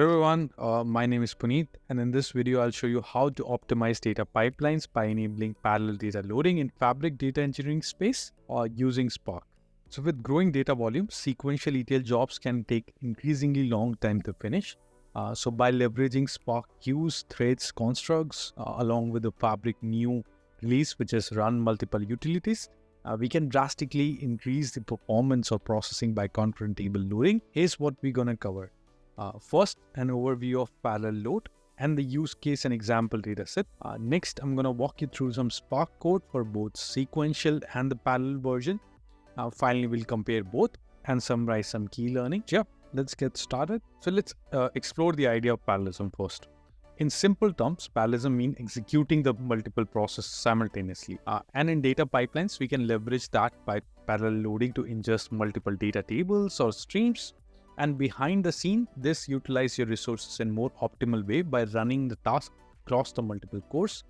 Hello everyone, my name is Puneet, and in this video I'll show you how to optimize data pipelines by enabling parallel data loading in Fabric data engineering space or using Spark. So with growing data volume, sequential ETL jobs can take increasingly long time to finish. So by leveraging Spark queues, threads, constructs, along with the Fabric new release, which is runMultiple utilities, we can drastically increase the performance of processing by concurrent table loading. Here's what we're going to cover. First, an overview of parallel load and the use case and example dataset. Next, I'm going to walk you through some Spark code for both sequential and the parallel version. Finally, we'll compare both and summarize some key learning. Yeah, let's get started. So let's explore the idea of parallelism first. In simple terms, parallelism means executing the multiple processes simultaneously. And in data pipelines, we can leverage that by parallel loading to ingest multiple data tables or streams. And behind the scene, this utilizes your resources in more optimal way by running the task across the multiple cores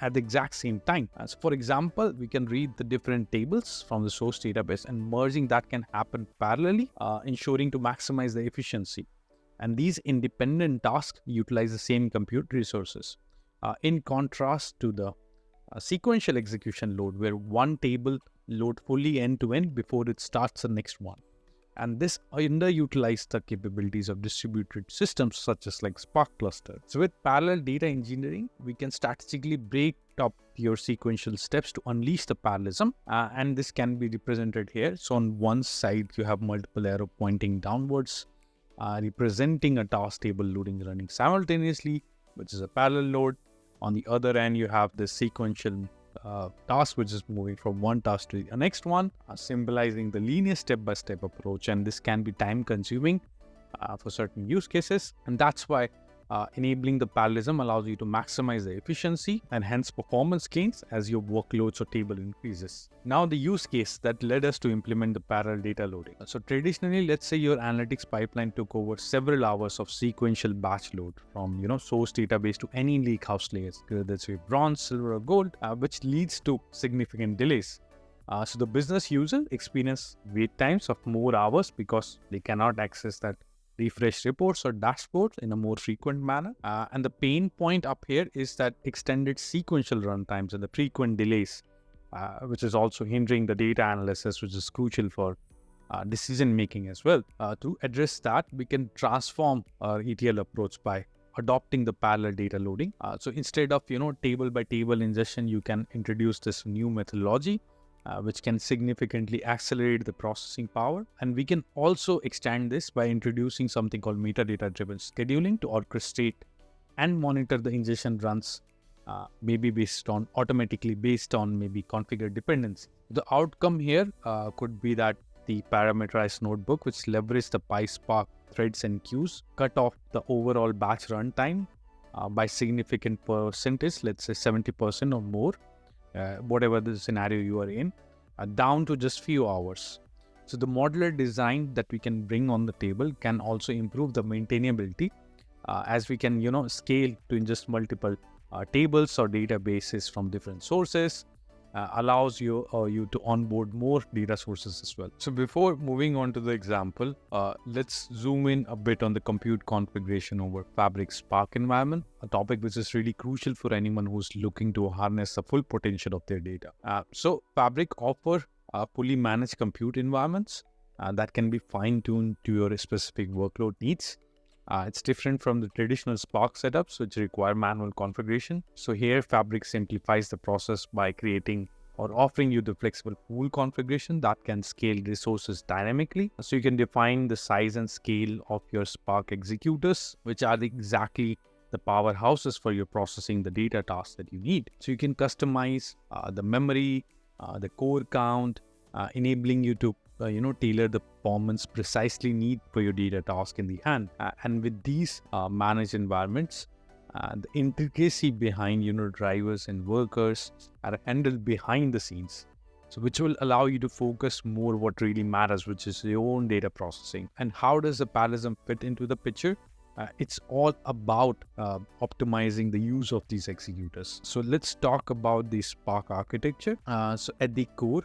at the exact same time. So for example, we can read the different tables from the source database, and merging that can happen parallelly, ensuring to maximize the efficiency. And these independent tasks utilize the same compute resources. In contrast to the sequential execution load, where one table load fully end to end before it starts the next one. And this underutilizes the capabilities of distributed systems such as like Spark cluster. So with parallel data engineering, we can strategically break up your sequential steps to unleash the parallelism. And this can be represented here. So on one side, you have multiple arrow pointing downwards, representing a task table loading running simultaneously, which is a parallel load. On the other end, you have the sequential task, which is moving from one task to the next one, symbolizing the linear step-by-step approach. And this can be time consuming for certain use cases. And that's why enabling the parallelism allows you to maximize the efficiency and hence performance gains as your workloads or table increases. Now the use case that led us to implement the parallel data loading. So traditionally, let's say your analytics pipeline took over several hours of sequential batch load from source database to any lakehouse layers, whether it's bronze, silver, or gold, which leads to significant delays. So the business user experience wait times of more hours because they cannot access that refresh reports or dashboards in a more frequent manner. And the pain point up here is that extended sequential runtimes and the frequent delays, which is also hindering the data analysis, which is crucial for decision making as well. To address that, we can transform our ETL approach by adopting the parallel data loading. So instead of table by table ingestion, you can introduce this new methodology, which can significantly accelerate the processing power. And we can also extend this by introducing something called metadata driven scheduling to orchestrate and monitor the ingestion runs, maybe automatically based on maybe configured dependency. The outcome here could be that the parameterized notebook, which leverages the PySpark threads and queues, cut off the overall batch runtime by significant percentage, let's say 70% or more, whatever the scenario you are in, down to just few hours. So the modular design that we can bring on the table can also improve the maintainability as we can scale to ingest multiple tables or databases from different sources. Allows you to onboard more data sources as well. So before moving on to the example, let's zoom in a bit on the compute configuration over Fabric Spark environment, a topic which is really crucial for anyone who's looking to harness the full potential of their data. So Fabric offers fully managed compute environments that can be fine-tuned to your specific workload needs. It's different from the traditional Spark setups, which require manual configuration. So here, Fabric simplifies the process by creating or offering you the flexible pool configuration that can scale resources dynamically. So you can define the size and scale of your Spark executors, which are exactly the powerhouses for your processing the data tasks that you need. So you can customize the memory, the core count, enabling you to tailor the performance precisely need for your data task in the hand. And with these managed environments, the intricacy behind drivers and workers are handled behind the scenes, so which will allow you to focus more what really matters, which is your own data processing. And how does the parallelism fit into the picture? It's all about optimizing the use of these executors. So let's talk about the Spark architecture. So at the core,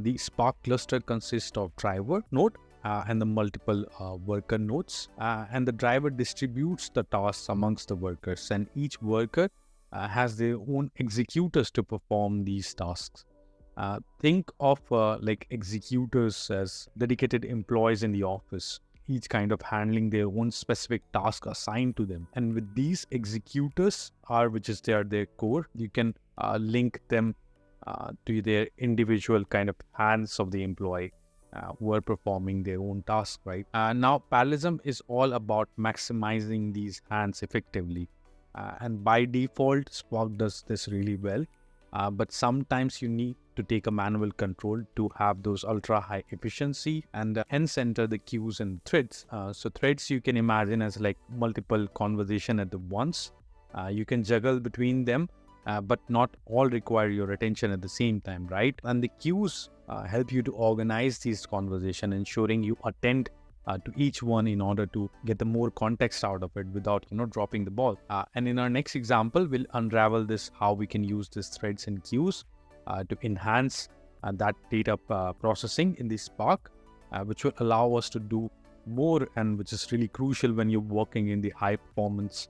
the Spark cluster consists of driver node, and the multiple worker nodes. And the driver distributes the tasks amongst the workers, and each worker has their own executors to perform these tasks. Think of like executors as dedicated employees in the office, each kind of handling their own specific task assigned to them. And with these executors, which is their core, you can link them to their individual kind of hands of the employee who are performing their own task, right? Now, parallelism is all about maximizing these hands effectively. And by default, Spark does this really well. But sometimes you need to take a manual control to have those ultra high efficiency, and hence enter the queues and threads. So threads you can imagine as like multiple conversation at the once. You can juggle between them, but not all require your attention at the same time, right? And the queues help you to organize these conversation, ensuring you attend to each one in order to get the more context out of it without dropping the ball. And in our next example, we'll unravel this, how we can use these threads and queues to enhance that data processing in the Spark, which will allow us to do more, and which is really crucial when you're working in the high performance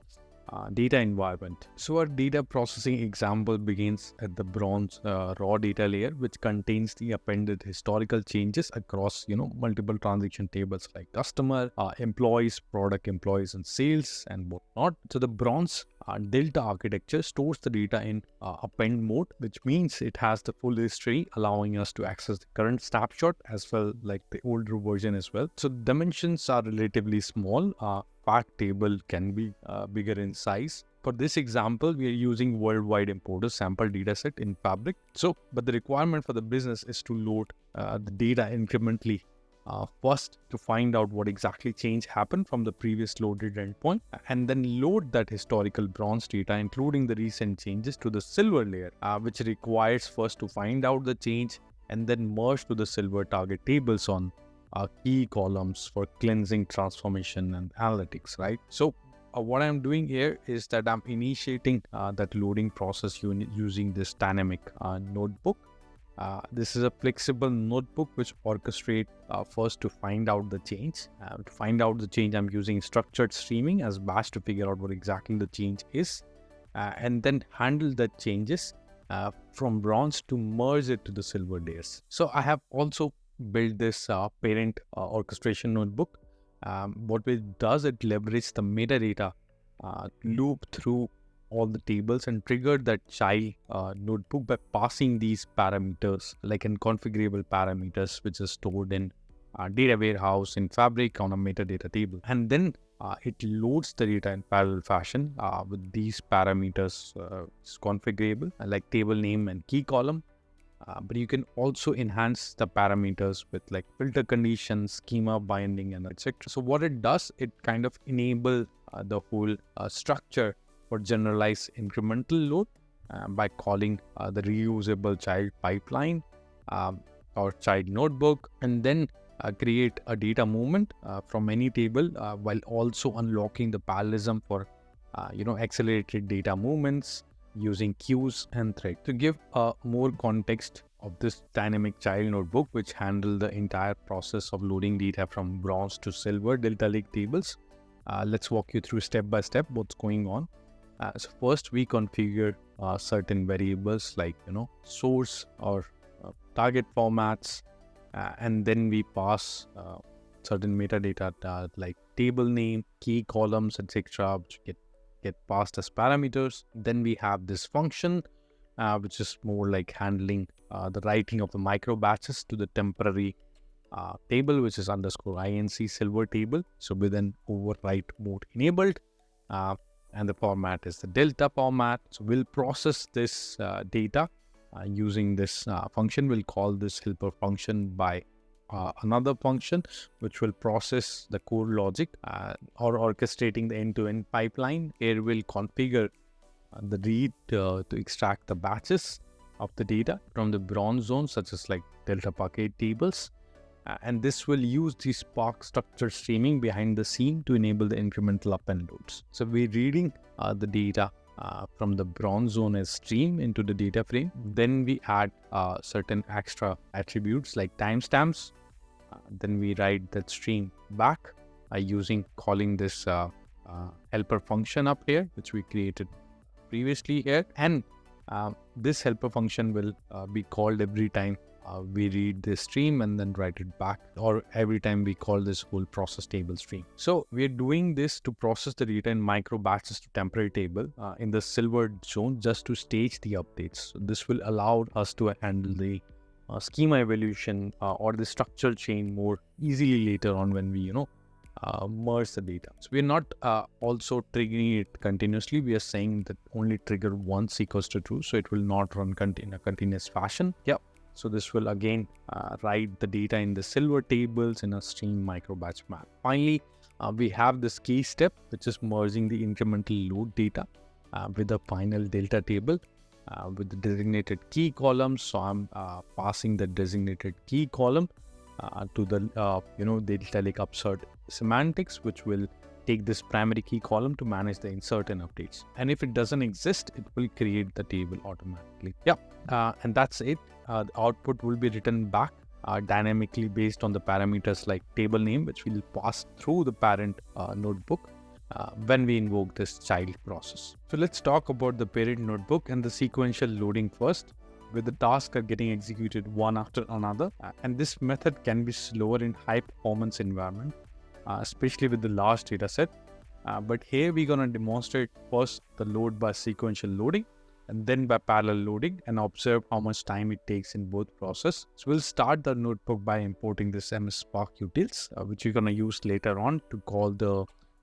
data environment. So our data processing example begins at the bronze raw data layer, which contains the appended historical changes across multiple transaction tables like customer, employees, product employees, and sales, and whatnot. So the bronze delta architecture stores the data in append mode, which means it has the full history, allowing us to access the current snapshot as well like the older version as well. So dimensions are relatively small. Fact table can be bigger in size. For this example, we are using worldwide importer sample dataset in Fabric. But the requirement for the business is to load the data incrementally first to find out what exactly change happened from the previous loaded endpoint, and then load that historical bronze data, including the recent changes, to the silver layer, which requires first to find out the change and then merge to the silver target tables on key columns for cleansing, transformation, and analytics, right? So what I'm doing here is that I'm initiating that loading process using this dynamic notebook. This is a flexible notebook which orchestrates first to find out the change. To find out the change, I'm using structured streaming as bash to figure out what exactly the change is, and then handle the changes from bronze to merge it to the silver layers. So I have also built this parent orchestration notebook. What it does, it leverages the metadata loop through all the tables and trigger that child notebook by passing these parameters, like in configurable parameters, which is stored in data warehouse in Fabric on a metadata table. And then it loads the data in parallel fashion with these parameters configurable, like table name and key column. But you can also enhance the parameters with like filter conditions, schema binding, and etc. So what it does, it kind of enable the whole structure for generalized incremental load by calling the reusable child pipeline or child notebook, and then create a data movement from any table while also unlocking the parallelism for accelerated data movements using queues and thread. To give more context of this dynamic child notebook, which handle the entire process of loading data from bronze to silver delta lake tables, let's walk you through step by step what's going on. So first we configure certain variables like source or target formats, and then we pass certain metadata like table name, key columns, etc., which get passed as parameters. Then we have this function which is more like handling the writing of the micro batches to the temporary table, which is _inc silver table, so with an overwrite mode enabled, and the format is the delta format. So we'll process this data using this function. We'll call this helper function by another function which will process the core logic or orchestrating the end-to-end pipeline. Here we'll configure the read to extract the batches of the data from the bronze zone, such as like delta bucket tables, and this will use the Spark structured streaming behind the scene to enable the incremental append loads. So we're reading the data from the bronze zone as stream into the data frame. Then we add certain extra attributes like timestamps Then we write that stream back using calling this helper function up here, which we created previously here. And this helper function will be called every time we read this stream and then write it back, or every time we call this whole process table stream. So we're doing this to process the data in micro batches to temporary table in the silver zone, just to stage the updates. So this will allow us to handle the schema evolution or the structural chain more easily later on when we merge the data. So we're not also triggering it continuously. We are saying that only trigger once equals to true, so it will not run in a continuous fashion. So this will again write the data in the silver tables in a stream micro batch map. Finally, we have this key step, which is merging the incremental load data with the final delta table with the designated key column. So I'm passing the designated key column to the delta lake upsert semantics, which will take this primary key column to manage the insert and updates. And if it doesn't exist, it will create the table automatically. And that's it. The output will be written back dynamically based on the parameters like table name, which will pass through the parent notebook when we invoke this child process. So let's talk about the parent notebook and the sequential loading first, where the tasks are getting executed one after another. And this method can be slower in high performance environment, especially with the large data set. But here we're going to demonstrate first the load by sequential loading and then by parallel loading, and observe how much time it takes in both process. So we'll start the notebook by importing this MS Spark utils, which we're going to use later on to call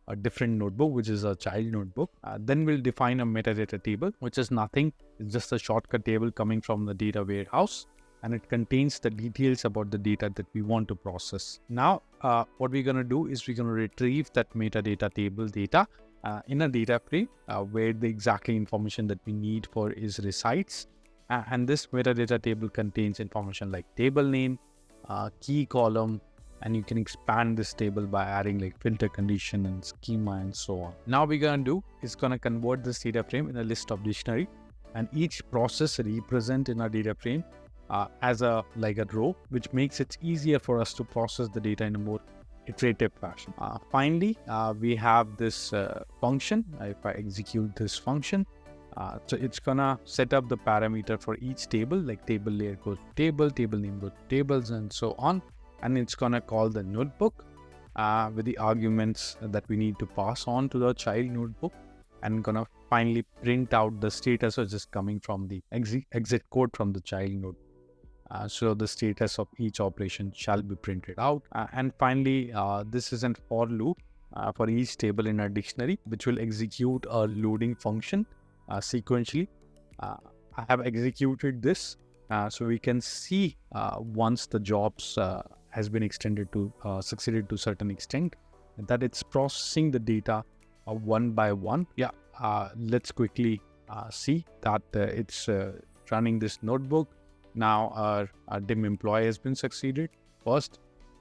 a different notebook, which is a child notebook. Then we'll define a metadata table, which is nothing. It's just a shortcut table coming from the data warehouse, and it contains the details about the data that we want to process. Now, what we're going to do is we're going to retrieve that metadata table data in a data frame where the exactly information that we need for is resides. And this metadata table contains information like table name, key column, and you can expand this table by adding like filter condition and schema and so on. Now we're going to do is going to convert this data frame in a list of dictionary, and each process represent in our data frame as a row, which makes it easier for us to process the data in a more iterative fashion. Finally, we have this function. If I execute this function, so it's gonna set up the parameter for each table, like table layer goes to table, table name goes to tables, and so on. And it's gonna call the notebook with the arguments that we need to pass on to the child notebook, and gonna finally print out the status, which is coming from the exit code from the child notebook. So the status of each operation shall be printed out. And finally, this is a for loop for each table in our dictionary, which will execute a loading function sequentially. I have executed this, so we can see once the jobs has been extended to succeeded to certain extent, that it's processing the data one by one. Let's quickly see that it's running this notebook. Now our dim employee has been succeeded first,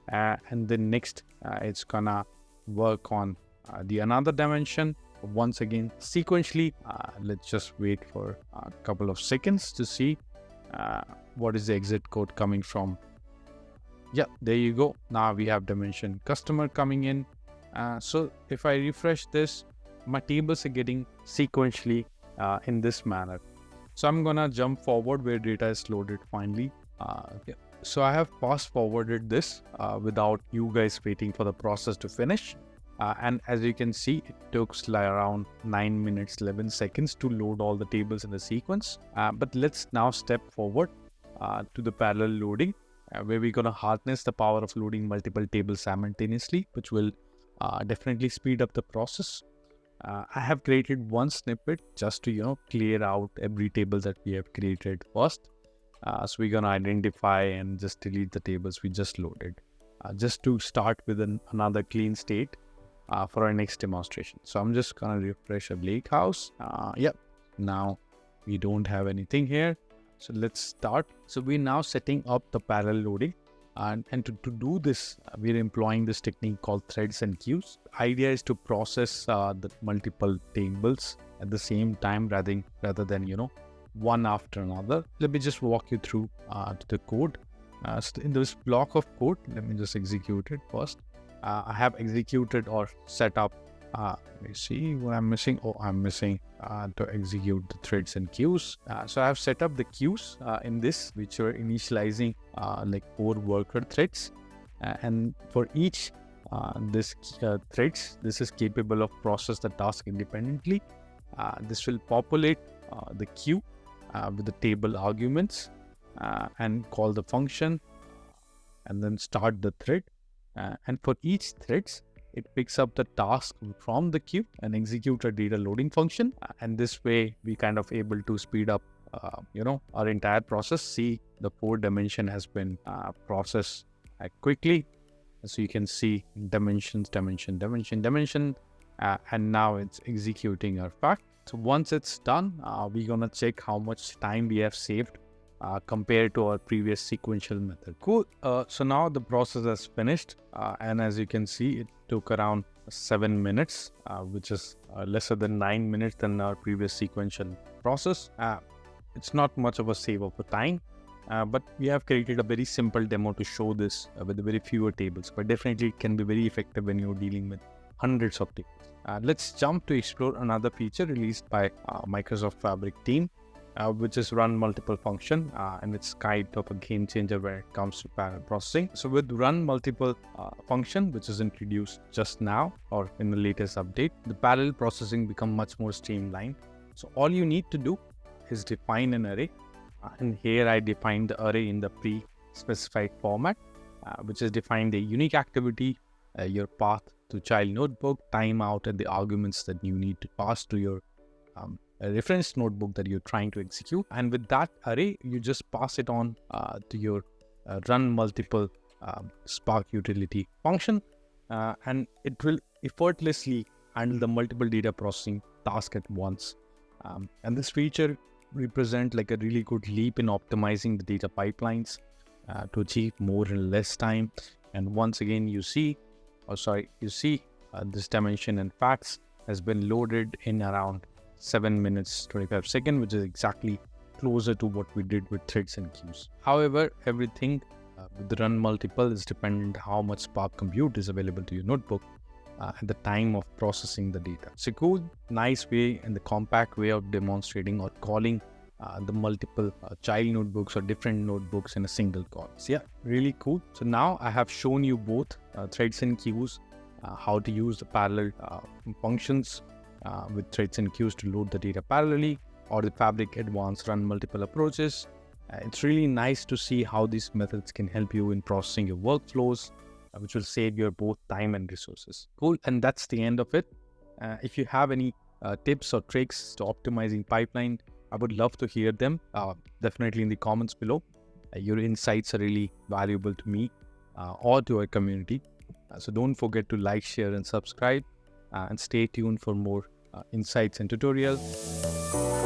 and then next it's gonna work on the another dimension once again sequentially. Let's just wait for a couple of seconds to see what is the exit code coming from. There you go. Now we have dimension customer coming in. So if I refresh this, my tables are getting sequentially in this manner. So I'm gonna jump forward where data is loaded finally. So I have fast forwarded this without you guys waiting for the process to finish. And as you can see, it took around 9 minutes 11 seconds to load all the tables in the sequence. But let's now step forward to the parallel loading, where we're gonna harness the power of loading multiple tables simultaneously, which will definitely speed up the process. I have created one snippet just to clear out every table that we have created first. So we're gonna identify and just delete the tables we just loaded, just to start with another clean state for our next demonstration. So I'm just gonna refresh a lake house. Now we don't have anything here. So let's start. So we're now setting up the parallel loading. And to do this, we're employing this technique called threads and queues. The idea is to process the multiple tables at the same time rather than one after another. Let me just walk you through the code. So in this block of code, let me just execute it first. I have executed or set up. Let me see what I'm missing. Oh, I'm missing to execute the threads and queues. So I have set up the queues in this, which are initializing like 4 worker threads. And for each this threads, this is capable of process the task independently. This will populate the queue with the table arguments and call the function and then start the thread. And for each threads, it picks up the task from the queue and execute a data loading function. And this way we kind of able to speed up our entire process. See, the 4 dimension has been processed quickly. So you can see dimensions, dimension, and now it's executing our fact. So once it's done, we're gonna check how much time we have saved compared to our previous sequential method. Cool. So now the process has finished, and as you can see, it took around 7 minutes, which is lesser than 9 minutes than our previous sequential process. It's not much of a save of the time. But we have created a very simple demo to show this with very fewer tables, but definitely it can be very effective when you're dealing with hundreds of tables. Let's jump to explore another feature released by Microsoft Fabric team, which is runMultiple function, and it's kind of a game changer when it comes to parallel processing. So with runMultiple function, which is introduced just now or in the latest update, the parallel processing become much more streamlined. So all you need to do is define an array. And here I defined the array in the pre-specified format, which is defined a unique activity, your path to child notebook, timeout, and the arguments that you need to pass to your reference notebook that you're trying to execute. And with that array, you just pass it on to your runMultiple Spark utility function, and it will effortlessly handle the multiple data processing task at once. And this feature represent like a really good leap in optimizing the data pipelines to achieve more in less time. And once again, you see this dimension and facts has been loaded in around 7 minutes 25 seconds, which is exactly closer to what we did with threads and queues. However, everything with the runMultiple is dependent on how much Spark compute is available to your notebook at the time of processing the data. It's a cool, nice way and the compact way of demonstrating or calling the multiple child notebooks or different notebooks in a single call. So yeah, really cool. So now I have shown you both threads and queues, how to use the parallel functions with threads and queues to load the data parallelly, or the Fabric advanced runMultiple approaches. It's really nice to see how these methods can help you in processing your workflows, which will save your both time and resources. Cool. And that's the end of it. If you have any tips or tricks to optimizing pipeline, I would love to hear them. Definitely in the comments below. Your insights are really valuable to me or to our community. So don't forget to like, share, and subscribe, and stay tuned for more insights and tutorials.